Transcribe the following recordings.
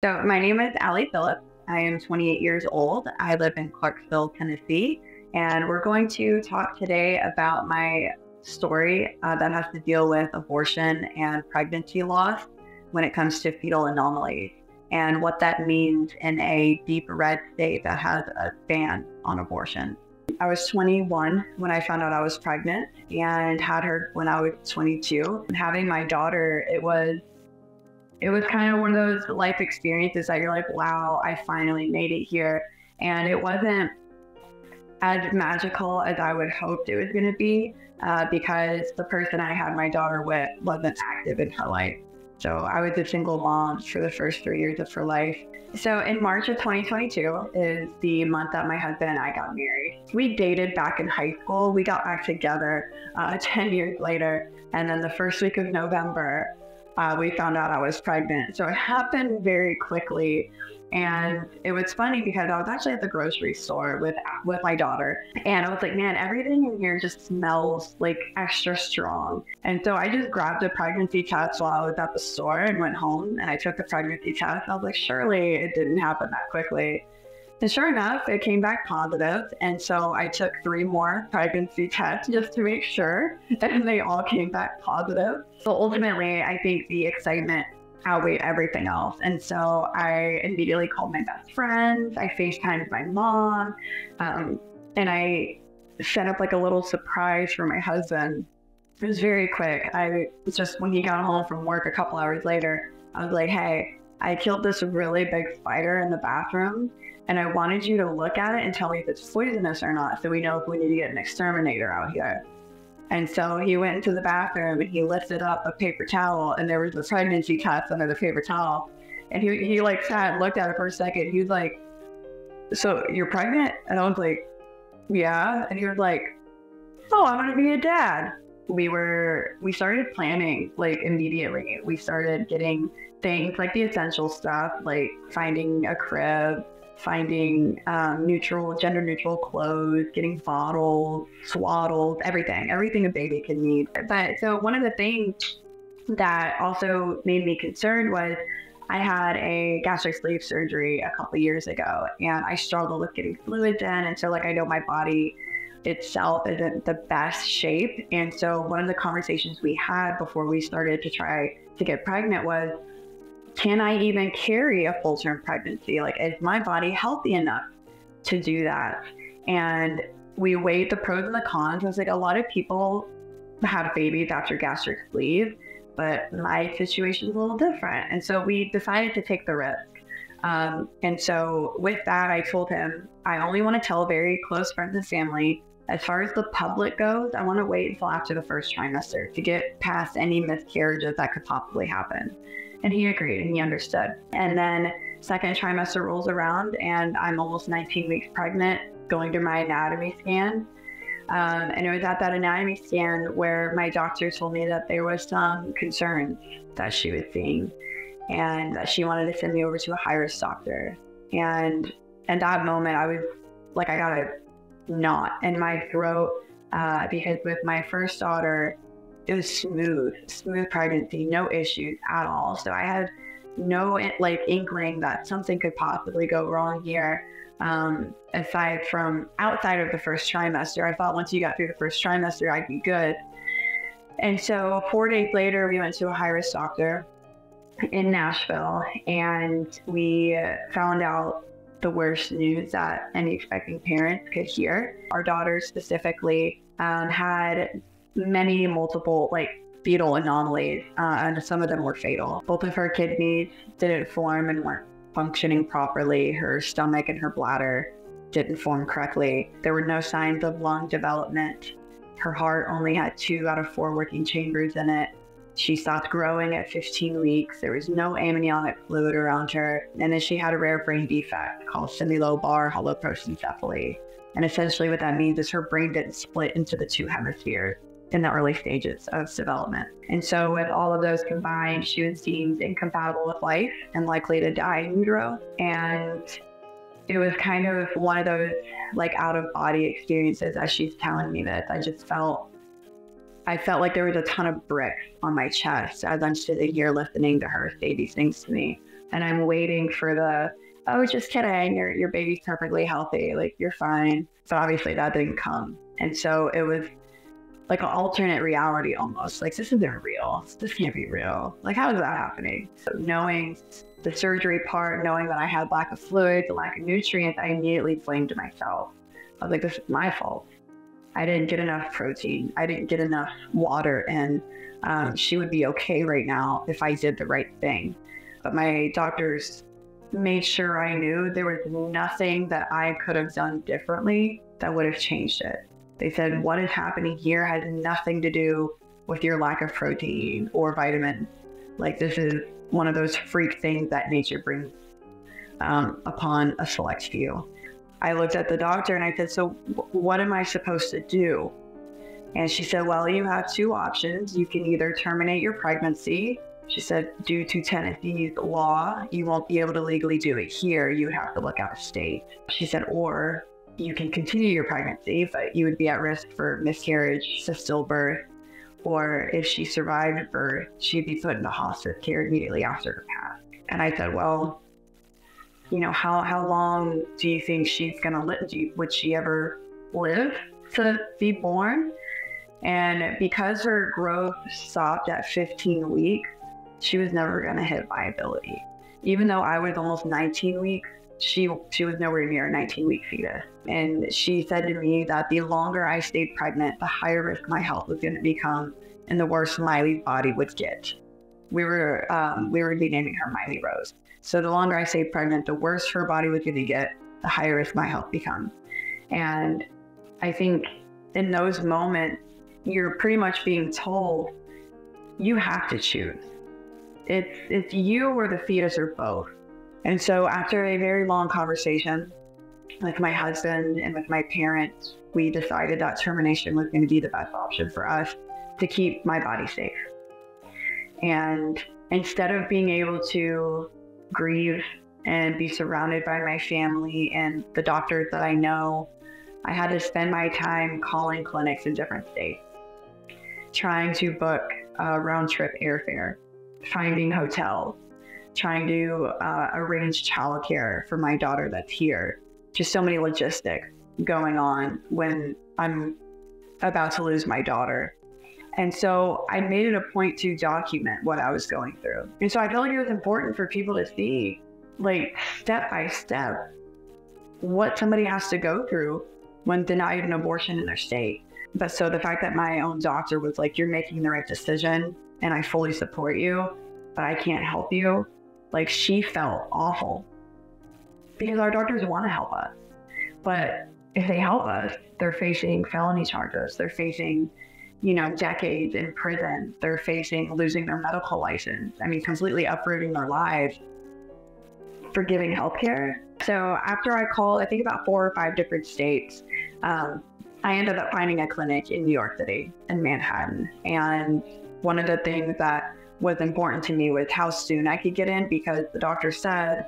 So my name is Allie Philips. I am 28 years old. I live in Clarksville, Tennessee, and we're going to talk today about my story that has to deal with abortion and pregnancy loss when it comes to fetal anomalies and what that means in a deep red state that has a ban on abortion. I was 21 when I found out I was pregnant and had her when I was 22. And having my daughter, it was kind of one of those life experiences that you're like, wow, I finally made it here. And it wasn't as magical as I would hoped it was going to be because the person I had my daughter with wasn't active in her life. So I was a single mom for the first 3 years of her life. So in March of 2022 is the month that my husband and I got married. We dated back in high school. We got back together 10 years later. And then the first week of November, we found out I was pregnant. So it happened very quickly. And it was funny because I was actually at the grocery store with my daughter. And I was like, man, everything in here just smells like extra strong. And so I just grabbed a pregnancy test while I was at the store and went home. And I took the pregnancy test. I was like, surely it didn't happen that quickly. And sure enough, it came back positive. And so I took 3 more pregnancy tests just to make sure, and they all came back positive. So ultimately, I think the excitement outweighed everything else. And so I immediately called my best friends. I FaceTimed my mom, and I set up like a little surprise for my husband. It was very quick. I was just, when he got home from work a couple hours later, I was like, hey, I killed this really big spider in the bathroom, and I wanted you to look at it and tell me if it's poisonous or not, so we know if we need to get an exterminator out here. And so he went into the bathroom and he lifted up a paper towel, and there was a pregnancy test under the paper towel. And he like sat and looked at it for a second. He was like, so you're pregnant? And I was like, yeah. And he was like, oh, I'm gonna be a dad. We started planning like immediately. We started getting things like the essential stuff, like finding a crib, finding gender neutral clothes, getting bottles, swaddles, everything a baby can need. But so one of the things that also made me concerned was I had a gastric sleeve surgery a couple years ago, and I struggled with getting fluids in. And so like, I know my body itself isn't the best shape. And so one of the conversations we had before we started to try to get pregnant was, can I even carry a full-term pregnancy? Like, is my body healthy enough to do that? And we weighed the pros and the cons. I was like, a lot of people have babies after gastric sleeve, but my situation is a little different. And so we decided to take the risk. And so with that, I told him, I only want to tell very close friends and family. As far as the public goes, I want to wait until after the first trimester to get past any miscarriages that could possibly happen. And he agreed and he understood. And then second trimester rolls around and I'm almost 19 weeks pregnant, going to my anatomy scan. And it was at that anatomy scan where my doctor told me that there was some concerns that she was seeing and that she wanted to send me over to a high-risk doctor. And at that moment, I was like, I got a knot in my throat because with my first daughter, it was smooth pregnancy, no issues at all. So I had no like inkling that something could possibly go wrong here. Outside of the first trimester, I thought once you got through the first trimester, I'd be good. And so 4 days later, we went to a high-risk doctor in Nashville, and we found out the worst news that any expecting parents could hear. Our daughter specifically had multiple like fetal anomalies, and some of them were fatal. Both of her kidneys didn't form and weren't functioning properly. Her stomach and her bladder didn't form correctly. There were no signs of lung development. Her heart only had 2 out of 4 working chambers in it. She stopped growing at 15 weeks. There was no amniotic fluid around her. And then she had a rare brain defect called semilobar holoprosencephaly. And essentially what that means is her brain didn't split into the 2 hemispheres in the early stages of development. And so with all of those combined, she was deemed incompatible with life and likely to die in utero. And it was kind of one of those like out of body experiences as she's telling me this. I felt like there was a ton of bricks on my chest as I'm sitting here listening to her say these things to me. And I'm waiting for the, oh, just kidding, your baby's perfectly healthy, like you're fine. But obviously that didn't come. And so it was like an alternate reality almost. Like, this isn't real. This can't be real. Like, how is that happening? So knowing the surgery part, knowing that I had lack of fluids, lack of nutrients, I immediately blamed myself. I was like, this is my fault. I didn't get enough protein. I didn't get enough water. And she would be okay right now if I did the right thing. But my doctors made sure I knew there was nothing that I could have done differently that would have changed it. They said, what is happening here has nothing to do with your lack of protein or vitamins. Like, this is one of those freak things that nature brings upon a select few. I looked at the doctor and I said, so what am I supposed to do? And she said, well, you have two options. You can either terminate your pregnancy. She said, due to Tennessee's law, you won't be able to legally do it here. You would have to look out of state. She said, or you can continue your pregnancy, but you would be at risk for miscarriage, stillbirth, or if she survived birth, she'd be put into hospice care immediately after her pass. And I said, well, you know, how long do you think she's gonna live? Would she ever live to be born? And because her growth stopped at 15 weeks, she was never gonna hit viability. Even though I was almost 19 weeks, she was nowhere near a 19-week fetus. And she said to me that the longer I stayed pregnant, the higher risk my health was gonna become and the worse Miley's body would get. We were renaming her Miley Rose. So the longer I stayed pregnant, the worse her body was gonna get, the higher risk my health becomes. And I think in those moments, you're pretty much being told you have to choose. It's you or the fetus or both. And so after a very long conversation with my husband and with my parents, we decided that termination was going to be the best option for us to keep my body safe. And instead of being able to grieve and be surrounded by my family and the doctors that I know, I had to spend my time calling clinics in different states, trying to book round-trip airfare, finding hotels, trying to arrange childcare for my daughter that's here. Just so many logistics going on when I'm about to lose my daughter. And so I made it a point to document what I was going through. And so I felt like it was important for people to see, like, step by step, what somebody has to go through when denied an abortion in their state. But so the fact that my own doctor was like, you're making the right decision and I fully support you, but I can't help you. Like, she felt awful because our doctors want to help us. But if they help us, they're facing felony charges. They're facing, you know, decades in prison. They're facing losing their medical license. I mean, completely uprooting their lives for giving healthcare. So after I called, I think about 4 or 5 different states, I ended up finding a clinic in New York City, in Manhattan. And one of the things that was important to me was how soon I could get in, because the doctor said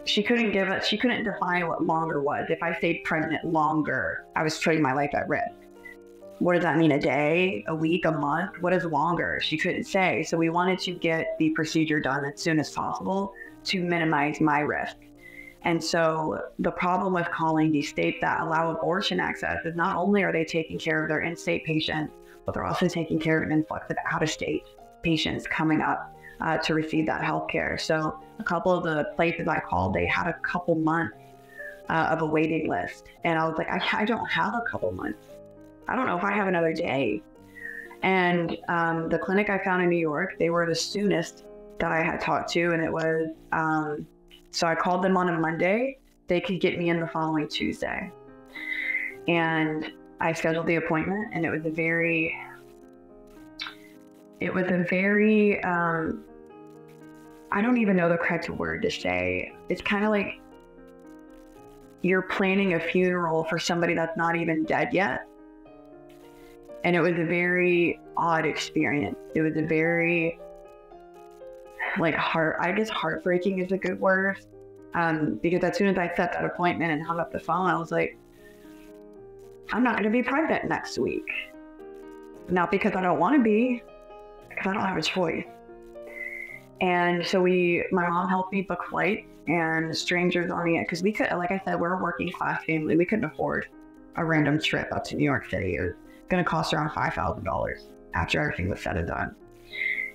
she couldn't define what longer was. If I stayed pregnant longer, I was putting my life at risk. What does that mean? A day, a week, a month? What is longer? She couldn't say. So we wanted to get the procedure done as soon as possible to minimize my risk. And so the problem with calling these states that allow abortion access is not only are they taking care of their in-state patients, but they're also taking care of an influx of out-of-state patients coming up to receive that health care. So a couple of the places I called, they had a couple months of a waiting list. And I was like, I don't have a couple months. I don't know if I have another day. And the clinic I found in New York, they were the soonest that I had talked to. And it was, so I called them on a Monday. They could get me in the following Tuesday. And I scheduled the appointment, and it was a very, I don't even know the correct word to say. It's kind of like you're planning a funeral for somebody that's not even dead yet. And it was a very odd experience. It was a very, like, heartbreaking is a good word. Because as soon as I set that appointment and hung up the phone, I was like, I'm not going to be pregnant next week. Not because I don't want to be, because I don't have a choice. And so my mom helped me book flights, and strangers on the, because we could, like I said, we're a working class family. We couldn't afford a random trip up to New York City. It was going to cost around $5,000 after everything was said and done.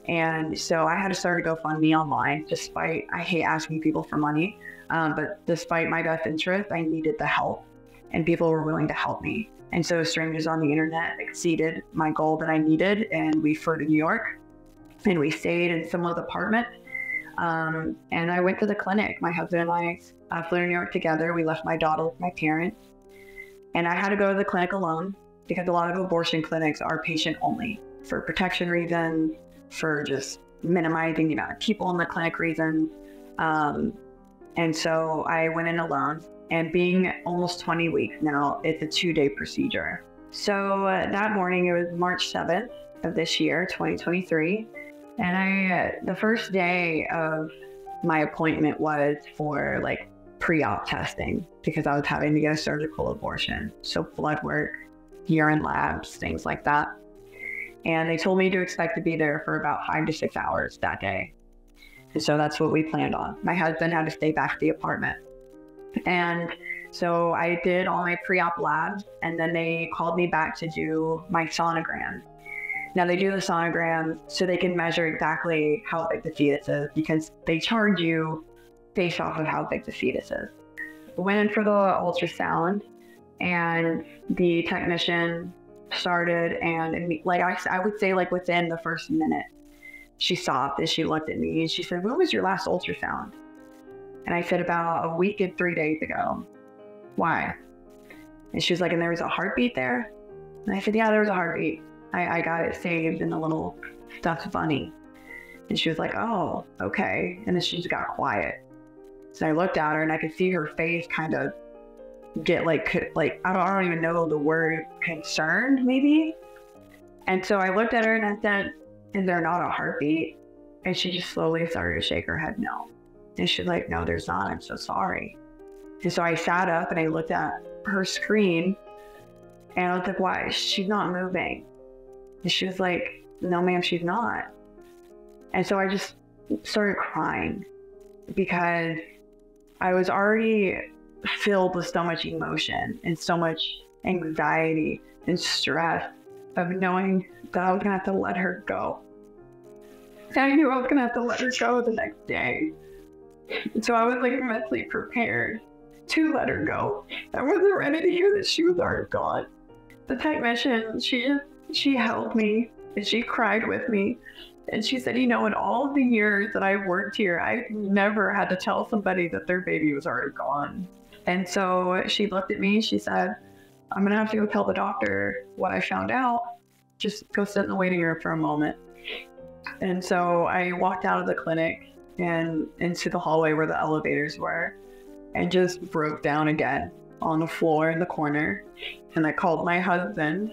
And so I had to start a GoFundMe online, despite, I hate asking people for money, but despite my best interest, I needed the help, and people were willing to help me. And so strangers on the internet exceeded my goal that I needed, and we flew to New York, and we stayed in someone's apartment. And I went to the clinic. My husband and I flew to New York together. We left my daughter with my parents, and I had to go to the clinic alone because a lot of abortion clinics are patient only for protection reasons, for just minimizing the amount of people in the clinic reasons. And so I went in alone, and being almost 20 weeks now, it's a 2-day procedure. So that morning, it was March 7th of this year, 2023. And the first day of my appointment was for like pre-op testing, because I was having to get a surgical abortion. So blood work, urine labs, things like that. And they told me to expect to be there for about 5 to 6 hours that day. And so that's what we planned on. My husband had to stay back at the apartment. And so I did all my pre-op labs, and then they called me back to do my sonogram. Now they do the sonogram so they can measure exactly how big the fetus is, because they charge you based off of how big the fetus is. We went in for the ultrasound, and the technician started, and like I would say, like within the first minute, she stopped and she looked at me and she said, "When was your last ultrasound?" And I said, "About a week and 3 days ago." "Why?" And she was like, "And there was a heartbeat there?" And I said, "Yeah, there was a heartbeat. I got it saved in the little stuffed bunny." And she was like, "Oh, okay." And then she just got quiet. So I looked at her and I could see her face kind of get like I don't even know the word, concerned maybe. And so I looked at her and I said, "Is there not a heartbeat?" And she just slowly started to shake her head no. And she's like, "No, there's not. I'm so sorry." And so I sat up and I looked at her screen and I was like, "Why? She's not moving." And she was like, "No, ma'am, she's not." And so I just started crying, because I was already filled with so much emotion and so much anxiety and stress of knowing that I was gonna have to let her go. And I knew I was gonna have to let her go the next day. And so I was like mentally prepared to let her go. I wasn't ready to hear that she was already gone. The technician, she held me and she cried with me. And she said, "You know, in all of the years that I've worked here, I've never had to tell somebody that their baby was already gone." And so she looked at me, she said, "I'm gonna have to go tell the doctor what I found out. Just go sit in the waiting room for a moment." And so I walked out of the clinic and into the hallway where the elevators were, and just broke down again on the floor in the corner. And I called my husband,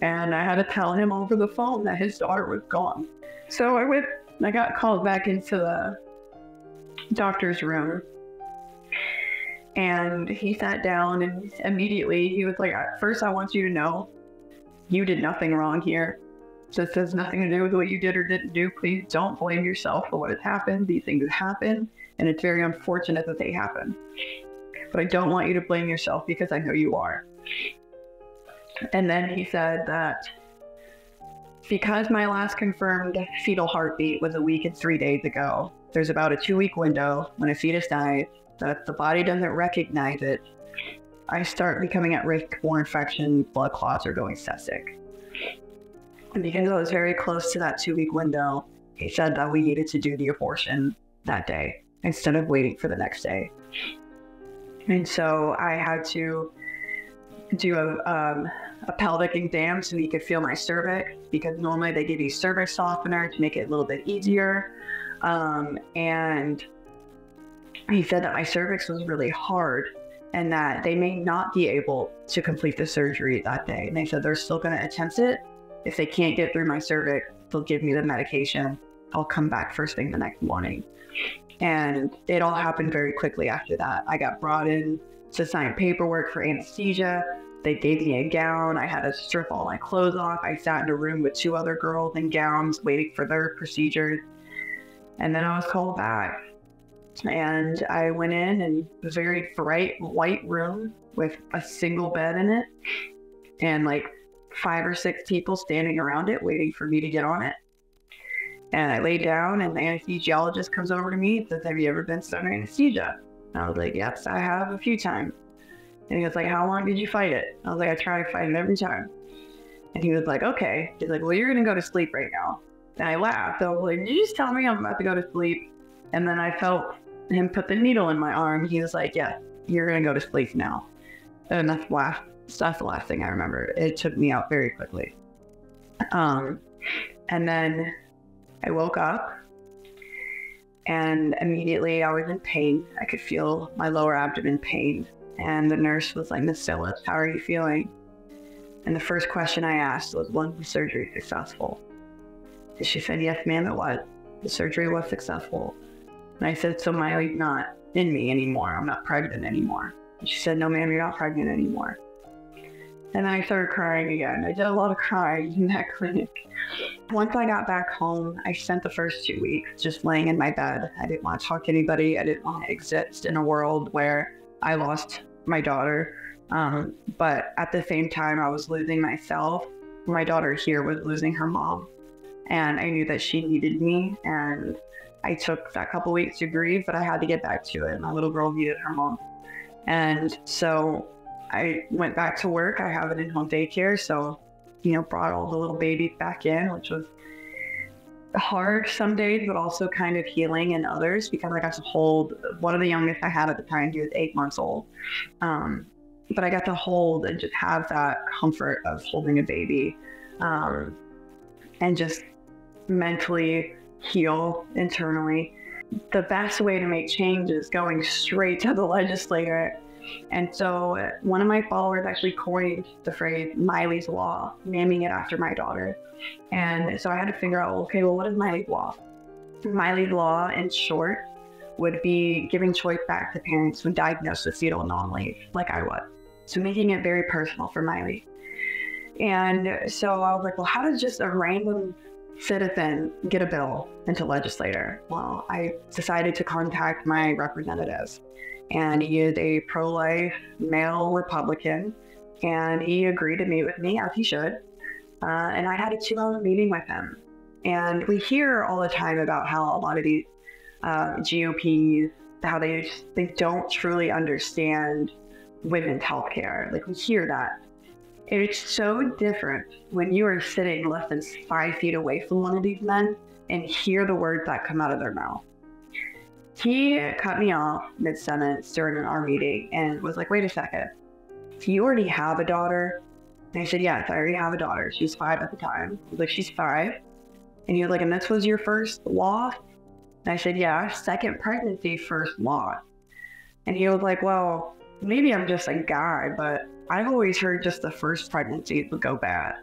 and I had to tell him over the phone that his daughter was gone. So I got called back into the doctor's room, and he sat down, and immediately he was like, "First, I want you to know you did nothing wrong here. This has nothing to do with what you did or didn't do. Please don't blame yourself for what has happened. These things happen, and it's very unfortunate that they happen. But I don't want you to blame yourself, because I know you are." And then he said that because my last confirmed fetal heartbeat was a week and 3 days ago, there's about a 2-week window when a fetus dies that if the body doesn't recognize it, I start becoming at risk for infection, blood clots, or going septic. And because I was very close to that 2-week window, he said that we needed to do the abortion that day instead of waiting for the next day. And so I had to do a pelvic exam so he could feel my cervix, because normally they give you cervix softener to make it a little bit easier. And he said that my cervix was really hard and that they may not be able to complete the surgery that day. And they said they're still going to attempt it. If they can't get through my cervix, they'll give me the medication. I'll come back first thing the next morning. And it all happened very quickly after that. I got brought in to sign paperwork for anesthesia. They gave me a gown. I had to strip all my clothes off. I sat in a room with 2 other girls in gowns waiting for their procedures. And then I was called back. And I went in a very bright white room with a single bed in it and like 5 or 6 people standing around it waiting for me to get on it. And I laid down and the anesthesiologist comes over to me and says, "Have you ever been under anesthesia?" And I was like, "Yes, I have a few times." And he was like, "How long did you fight it?" I was like, "I try to fight it every time." And he was like, "Okay." He's like, "Well, you're going to go to sleep right now." And I laughed. I was like, "Did you just tell me I'm about to go to sleep?" And then I felt him put the needle in my arm. He was like, "Yeah, you're going to go to sleep now." And that's the last thing I remember. It took me out very quickly. And then I woke up and immediately I was in pain. I could feel my lower abdomen pain. And the nurse was like, "Miss Phillips, how are you feeling?" And the first question I asked was, "Was the surgery successful?" And she said, "Yes, ma'am, it was. The surgery was successful." And I said, "So Miley's not in me anymore. I'm not pregnant anymore." And she said, "No, ma'am, you're not pregnant anymore." And I started crying again. I did a lot of crying in that clinic. Once I got back home, I spent the first 2 weeks just laying in my bed. I didn't want to talk to anybody. I didn't want to exist in a world where I lost my daughter. But at the same time, I was losing myself. My daughter here was losing her mom. And I knew that she needed me. And I took that couple weeks to grieve, but I had to get back to it. My little girl needed her mom. And so I went back to work. I have an in-home daycare. So, brought all the little babies back in, which was hard some days, but also kind of healing in others because I got to hold one of the youngest I had at the time. He was 8 months old. But I got to hold and just have that comfort of holding a baby and just mentally heal internally. The best way to make change is going straight to the legislator. And so one of my followers actually coined the phrase Miley's Law, naming it after my daughter. And so I had to figure out, okay, well, what is Miley's Law? Miley's Law, in short, would be giving choice back to parents when diagnosed with fetal anomalies, like I was. So making it very personal for Miley. And so I was like, well, how does just a random citizen get a bill into legislator? Well, I decided to contact my representative. And he is a pro-life male Republican, and he agreed to meet with me, as he should. And I had a 2-hour meeting with him. And we hear all the time about how a lot of these GOPs, how they don't truly understand women's healthcare. Like, we hear that. It's so different when you are sitting less than 5 feet away from one of these men and hear the words that come out of their mouth. He cut me off mid-sentence during our meeting and was like, "Wait a second, do you already have a daughter?" And I said, "Yes, I already have a daughter. She was 5 at the time." I was like, "She's 5. And he was like, "And this was your first loss?" And I said, "Yeah, second pregnancy, first loss." And he was like, "Well, maybe I'm just a guy, but I've always heard just the first pregnancies would go bad."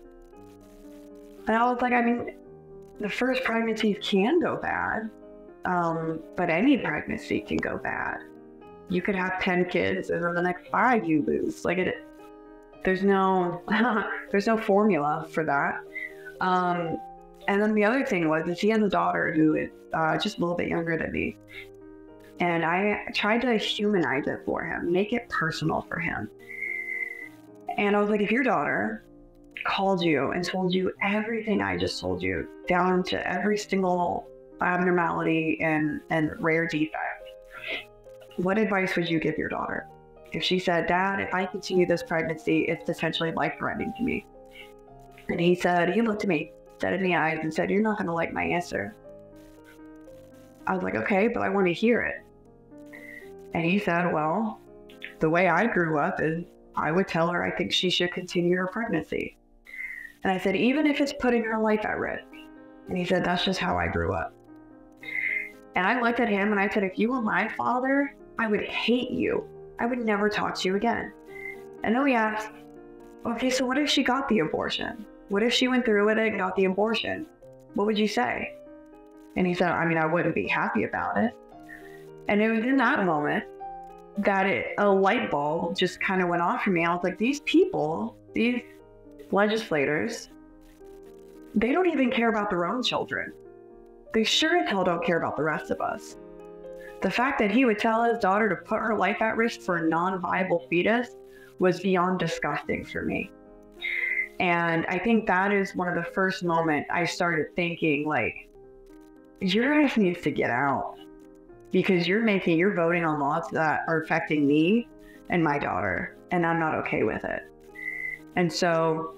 And I was like, I mean, the first pregnancies can go bad. But any pregnancy can go bad. You could have 10 kids, and then the next 5 you lose. There's no formula for that. And then the other thing was he has a daughter who is just a little bit younger than me. And I tried to humanize it for him, make it personal for him. And I was like, if your daughter called you and told you everything I just told you, down to every single abnormality and rare defect, what advice would you give your daughter? If she said, "Dad, if I continue this pregnancy, it's potentially life-threatening to me." And he looked at me, said in the eyes and said, "You're not going to like my answer." I was like, "Okay, but I want to hear it." And he said, "Well, the way I grew up is I would tell her I think she should continue her pregnancy." And I said, "Even if it's putting her life at risk?" And he said, "That's just how I grew up." And I looked at him and I said, "If you were my father, I would hate you. I would never talk to you again." And then we asked, "Okay, so what if she got the abortion? What if she went through with it and got the abortion? What would you say?" And he said, "I mean, I wouldn't be happy about it." And it was in that moment that a light bulb just kind of went off for me. I was like, these people, these legislators, they don't even care about their own children. they sure as hell don't care about the rest of us. The fact that he would tell his daughter to put her life at risk for a non-viable fetus was beyond disgusting for me. And I think that is one of the first moments I started thinking, like, your ass needs to get out, because you're voting on laws that are affecting me and my daughter, and I'm not okay with it. And so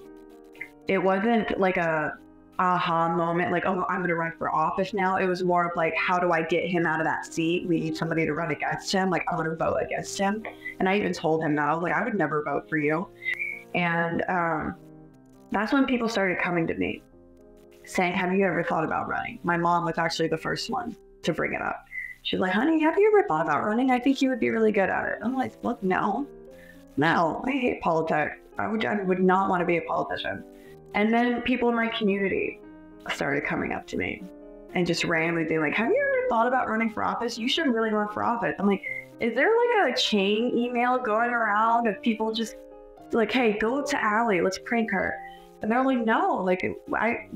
it wasn't like a aha moment, like, oh, I'm going to run for office now. It was more of like, how do I get him out of that seat? We need somebody to run against him. Like, I'm going to vote against him. And I even told him that. I was like, I would never vote for you. And that's when people started coming to me saying, have you ever thought about running? My mom was actually the first one to bring it up. She's like, honey, have you ever thought about running? I think you would be really good at it. I'm like, look, no, I hate politics. I would not want to be a politician. And then people in my community started coming up to me and just randomly being like, have you ever thought about running for office? You should really run for office. I'm like, is there like a chain email going around of people just like, hey, go to Allie, let's prank her? And they're like, no, like,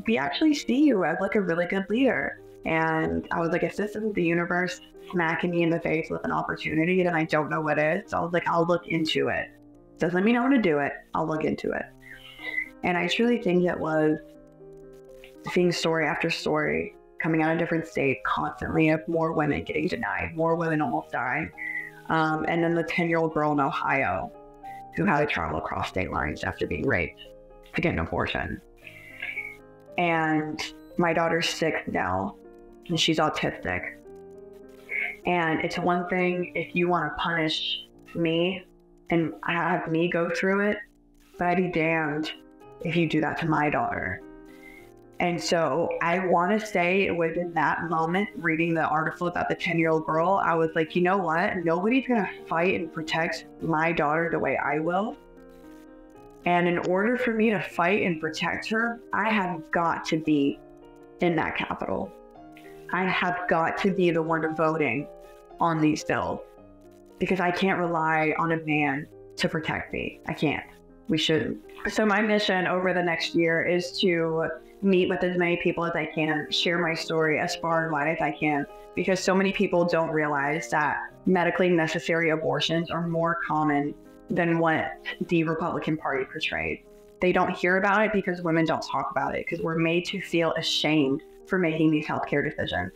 we actually see you as like a really good leader. And I was like, if this isn't the universe smacking me in the face with an opportunity, then I don't know what is. So I was like, I'll look into it. Doesn't mean I want to do it. I'll look into it. And I truly think it was seeing story after story coming out of different states constantly of more women getting denied, more women almost dying. And then the 10-year-old girl in Ohio who had to travel across state lines after being raped to get an abortion. And my daughter's 6 now, and she's autistic. And it's one thing if you want to punish me and have me go through it, but I'd be damned if you do that to my daughter. And so I want to say it was in that moment, reading the article about the 10-year-old girl, I was like, you know what? Nobody's going to fight and protect my daughter the way I will. And in order for me to fight and protect her, I have got to be in that Capitol. I have got to be the one voting on these bills, because I can't rely on a man to protect me. I can't. We shouldn't. So my mission over the next year is to meet with as many people as I can, share my story as far and wide as I can, because so many people don't realize that medically necessary abortions are more common than what the Republican Party portrays. They don't hear about it because women don't talk about it, because we're made to feel ashamed for making these healthcare decisions.